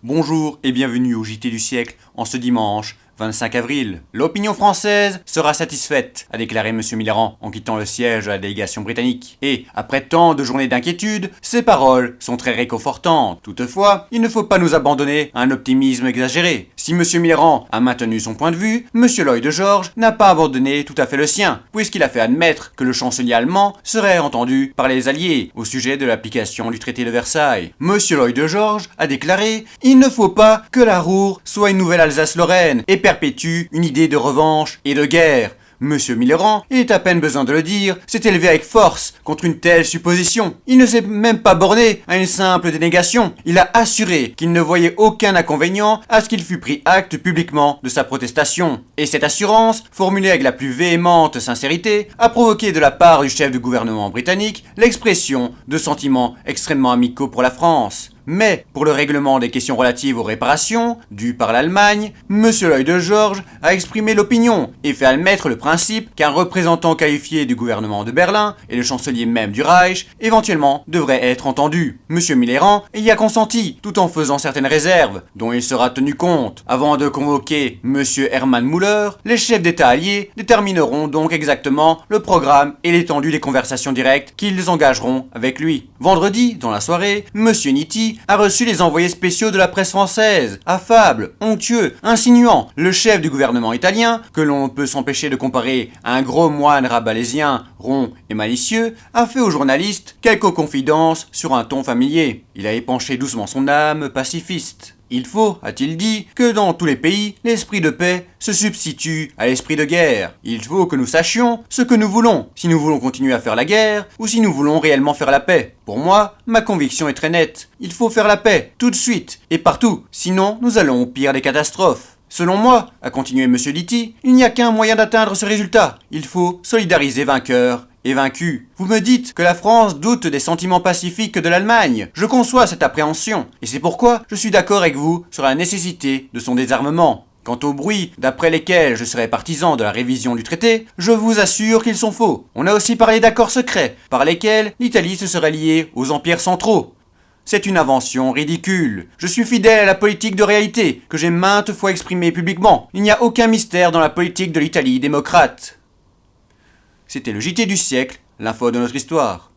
Bonjour et bienvenue au JT du siècle en ce dimanche 25 avril. L'opinion française sera satisfaite, a déclaré M. Millerand en quittant le siège de la délégation britannique. Et, après tant de journées d'inquiétude, ces paroles sont très réconfortantes. Toutefois, il ne faut pas nous abandonner à un optimisme exagéré. Si M. Millerand a maintenu son point de vue, M. Lloyd George n'a pas abandonné tout à fait le sien, puisqu'il a fait admettre que le chancelier allemand serait entendu par les Alliés au sujet de l'application du traité de Versailles. M. Lloyd George a déclaré « Il ne faut pas que la Ruhr soit une nouvelle Alsace-Lorraine et perpétue une idée de revanche et de guerre. » Monsieur Millerand, il est à peine besoin de le dire, s'est élevé avec force contre une telle supposition. Il ne s'est même pas borné à une simple dénégation. Il a assuré qu'il ne voyait aucun inconvénient à ce qu'il fût pris acte publiquement de sa protestation. Et cette assurance, formulée avec la plus véhémente sincérité, a provoqué de la part du chef du gouvernement britannique l'expression de sentiments extrêmement amicaux pour la France. Mais, pour le règlement des questions relatives aux réparations, dues par l'Allemagne, M. Lloyd George a exprimé l'opinion et fait admettre le principe qu'un représentant qualifié du gouvernement de Berlin et le chancelier même du Reich, éventuellement, devrait être entendu. M. Millerand y a consenti, tout en faisant certaines réserves, dont il sera tenu compte. Avant de convoquer M. Hermann Müller, les chefs d'État alliés détermineront donc exactement le programme et l'étendue des conversations directes qu'ils engageront avec lui. Vendredi, dans la soirée, M. Nitti a reçu les envoyés spéciaux de la presse française, affables, onctueux, insinuants. Le chef du gouvernement italien, que l'on peut s'empêcher de comparer à un gros moine rabalaisien, rond et malicieux, a fait aux journalistes quelques confidences sur un ton familier. Il a épanché doucement son âme pacifiste. Il faut, a-t-il dit, que dans tous les pays, l'esprit de paix se substitue à l'esprit de guerre. Il faut que nous sachions ce que nous voulons, si nous voulons continuer à faire la guerre, ou si nous voulons réellement faire la paix. Pour moi, ma conviction est très nette. Il faut faire la paix, tout de suite, et partout, sinon nous allons au pire des catastrophes. Selon moi, a continué M. Nitti, il n'y a qu'un moyen d'atteindre ce résultat. Il faut solidariser vainqueurs et vaincus. Vous me dites que la France doute des sentiments pacifiques de l'Allemagne. Je conçois cette appréhension, et c'est pourquoi je suis d'accord avec vous sur la nécessité de son désarmement. Quant aux bruits d'après lesquels je serais partisan de la révision du traité, je vous assure qu'ils sont faux. On a aussi parlé d'accords secrets, par lesquels l'Italie se serait liée aux empires centraux. C'est une invention ridicule. Je suis fidèle à la politique de réalité, que j'ai maintes fois exprimée publiquement. Il n'y a aucun mystère dans la politique de l'Italie démocrate. C'était le JT du siècle, l'info de notre histoire.